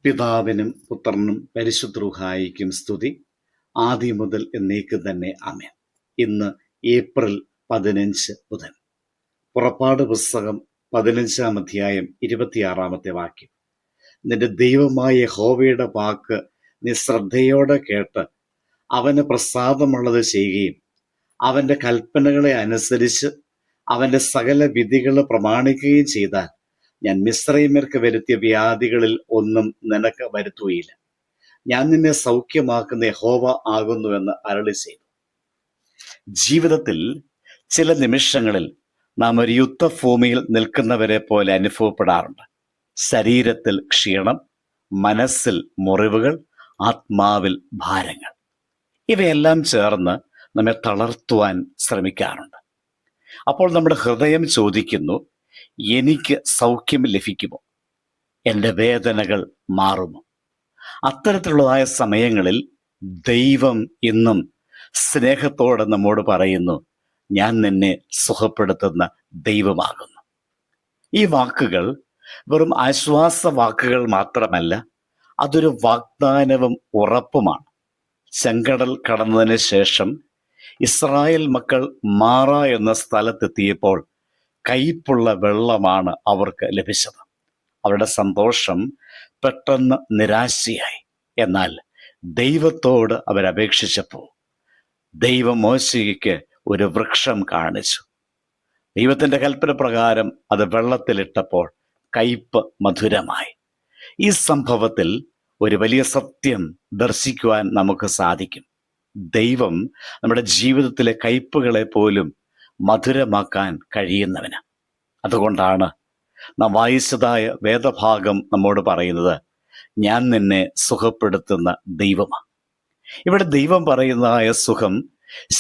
പിതാവിനും പുത്രനും പരിശുദ്ധ റൂഹായിക്കും സ്തുതി, ആദ്യം മുതൽ എന്നേക്കും തന്നെ ആമേൻ. ഇന്ന് ഏപ്രിൽ 15 ബുധൻ. പുറപ്പാട് പുസ്തകം 15-ാം അധ്യായം 26-ാമത്തെ വാക്യം. നിന്റെ ദൈവമായ യഹോവയുടെ വാക്ക് നീ ശ്രദ്ധയോടെ കേട്ട് അവന് പ്രസാദമുള്ളത് ചെയ്യുകയും അവന്റെ കൽപ്പനകളെ അനുസരിച്ച് അവന്റെ സകല വിധികൾ പ്രമാണിക്കുകയും ചെയ്താൽ ഞാൻ മിസ്രയീമ്യർക്ക് വരുത്തിയ വ്യാധികളിൽ ഒന്നും നിനക്ക് വരുത്തുകയില്ല. ഞാൻ നിന്നെ സൗഖ്യമാക്കുന്ന യഹോവ ആകുന്നുവെന്ന് അരുളി ചെയ്തു. ജീവിതത്തിൽ ചില നിമിഷങ്ങളിൽ നാം ഒരു യുദ്ധഭൂമിയിൽ നിൽക്കുന്നവരെ പോലെ അനുഭവപ്പെടാറുണ്ട്. ശരീരത്തിൽ ക്ഷീണം, മനസ്സിൽ മുറിവുകൾ, ആത്മാവിൽ ഭാരങ്ങൾ. ഇവയെല്ലാം ചേർന്ന് നമ്മെ തളർത്തുവാൻ ശ്രമിക്കാറുണ്ട്. അപ്പോൾ നമ്മുടെ ഹൃദയം ചോദിക്കുന്നു, എനിക്ക് സൗഖ്യം ലഭിക്കുമോ? എൻ്റെ വേദനകൾ മാറുമോ? അത്തരത്തിലുള്ളതായ സമയങ്ങളിൽ ദൈവം ഇന്നും സ്നേഹത്തോടെ നമ്മോട് പറയുന്നു, ഞാൻ നിന്നെ സുഖപ്പെടുത്തുന്ന ദൈവമാകുന്നു. ഈ വാക്കുകൾ വെറും ആശ്വാസ വാക്കുകൾ മാത്രമല്ല, അതൊരു വാഗ്ദാനവും ഉറപ്പുമാണ്. ചെങ്കടൽ കടന്നതിന് ശേഷം ഇസ്രായേൽ മക്കൾ മാറ എന്ന സ്ഥലത്തെത്തിയപ്പോൾ കയ്പുള്ള വെള്ളമാണ് അവർക്ക് ലഭിച്ചത്. അവരുടെ സന്തോഷം പെട്ടെന്ന് നിരാശയായി. എന്നാൽ ദൈവത്തോട് അവരപേക്ഷിച്ചപ്പോൾ ദൈവം മോശയ്ക്ക് ഒരു വൃക്ഷം കാണിച്ചു. ദൈവത്തിൻ്റെ കൽപ്പന പ്രകാരം അത് വെള്ളത്തിലിട്ടപ്പോൾ കയ്പ് മധുരമായി. ഈ സംഭവത്തിൽ ഒരു വലിയ സത്യം ദർശിക്കുവാൻ നമുക്ക് സാധിക്കും. ദൈവം നമ്മുടെ ജീവിതത്തിലെ കയ്പുകളെ പോലും മധുരമാക്കാൻ കഴിയുന്നവന്. അതുകൊണ്ടാണ് നാം വായിച്ചതായ വേദഭാഗം നമ്മോട് പറയുന്നത്, ഞാൻ നിന്നെ സുഖപ്പെടുത്തുന്ന ദൈവമാണ്. ഇവിടെ ദൈവം പറയുന്നതായ സുഖം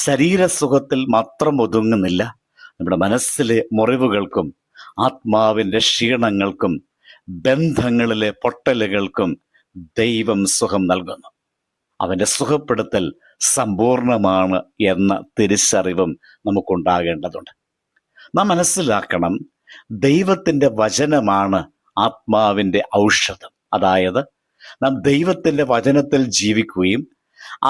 ശരീരസുഖത്തിൽ മാത്രം ഒതുങ്ങുന്നില്ല. നമ്മുടെ മനസ്സിലെ മുറിവുകൾക്കും ആത്മാവിൻ്റെ ക്ഷീണങ്ങൾക്കും ബന്ധങ്ങളിലെ പൊട്ടലുകൾക്കും ദൈവം സുഖം നൽകുന്നു. അവൻ്റെ സുഖപ്പെടുത്തൽ സമ്പൂർണമാണ് എന്ന തിരിച്ചറിവും നമുക്കുണ്ടാകേണ്ടതുണ്ട്. നാം മനസ്സിലാക്കണം, ദൈവത്തിൻ്റെ വചനമാണ് ആത്മാവിൻ്റെ ഔഷധം. അതായത് നാം ദൈവത്തിൻ്റെ വചനത്തിൽ ജീവിക്കുകയും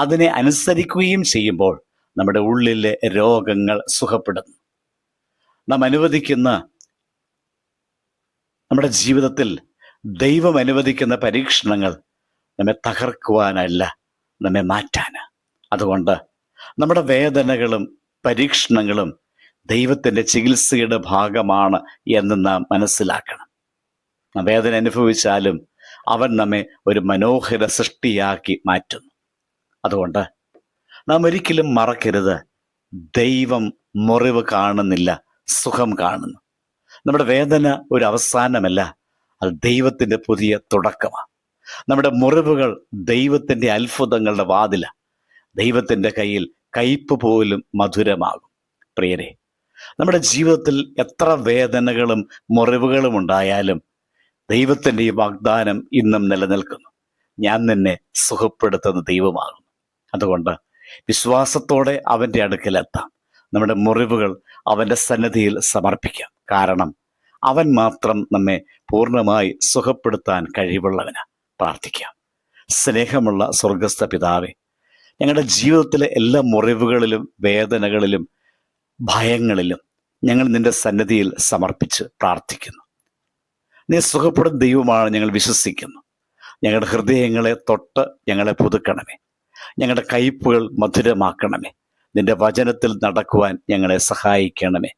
അതിനെ അനുസരിക്കുകയും ചെയ്യുമ്പോൾ നമ്മുടെ ഉള്ളിലെ രോഗങ്ങൾ സുഖപ്പെടുന്നു. നാം അനുവദിക്കുന്ന നമ്മുടെ ജീവിതത്തിൽ ദൈവം അനുവദിക്കുന്ന പരീക്ഷണങ്ങൾ നമ്മെ തകർക്കുവാനല്ല, നമ്മെ മാറ്റാന്. അതുകൊണ്ട് നമ്മുടെ വേദനകളും പരീക്ഷണങ്ങളും ദൈവത്തിൻ്റെ ചികിത്സയുടെ ഭാഗമാണ് എന്ന് നാം മനസ്സിലാക്കണം. നാം വേദന അനുഭവിച്ചാലും അവൻ നമ്മെ ഒരു മനോഹര സൃഷ്ടിയാക്കി മാറ്റുന്നു. അതുകൊണ്ട് നാം ഒരിക്കലും മറക്കരുത്, ദൈവം മുറിവ് കാണുന്നില്ല, സുഖം കാണുന്നു. നമ്മുടെ വേദന ഒരു അവസാനമല്ല, അത് ദൈവത്തിൻ്റെ പുതിയ തുടക്കമാണ്. നമ്മുടെ മുറിവുകൾ ദൈവത്തിൻ്റെ അത്ഭുതങ്ങളുടെ വാതില. ദൈവത്തിൻ്റെ കയ്യിൽ കയ്പ് പോലും മധുരമാകും. പ്രിയരെ, നമ്മുടെ ജീവിതത്തിൽ എത്ര വേദനകളും മുറിവുകളും ഉണ്ടായാലും ദൈവത്തിൻ്റെ ഈ വാഗ്ദാനം ഇന്നും നിലനിൽക്കുന്നു. ഞാൻ നിന്നെ സുഖപ്പെടുത്തുന്ന ദൈവമാകുന്നു. അതുകൊണ്ട് വിശ്വാസത്തോടെ അവൻ്റെ അടുക്കലെത്താം. നമ്മുടെ മുറിവുകൾ അവൻ്റെ സന്നിധിയിൽ സമർപ്പിക്കാം. കാരണം അവൻ മാത്രം നമ്മെ പൂർണ്ണമായി സുഖപ്പെടുത്താൻ കഴിവുള്ളവന്. പ്രാർത്ഥിക്കാം. സ്നേഹമുള്ള സ്വർഗസ്ഥ പിതാവേ, ഞങ്ങളുടെ ജീവിതത്തിലെ എല്ലാ മുറിവുകളിലും വേദനകളിലും ഭയങ്ങളിലും ഞങ്ങൾ നിന്റെ സന്നിധിയിൽ സമർപ്പിച്ച് പ്രാർത്ഥിക്കുന്നു. നീ സുഖപ്പെടുന്ന ദൈവമാണ് ഞങ്ങൾ വിശ്വസിക്കുന്നു. ഞങ്ങളുടെ ഹൃദയങ്ങളെ തൊട്ട് ഞങ്ങളെ പുതുക്കണമേ. ഞങ്ങളുടെ കയ്പുകൾ മധുരമാക്കണമേ. നിന്റെ വചനത്തിൽ നടക്കുവാൻ ഞങ്ങളെ സഹായിക്കണമേ.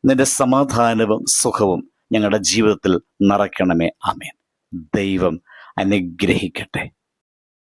നിന്റെ സമാധാനവും സുഖവും ഞങ്ങളുടെ ജീവിതത്തിൽ നിറയ്ക്കണമേ. ആമേൻ. ദൈവം അനുഗ്രഹിക്കട്ടെ.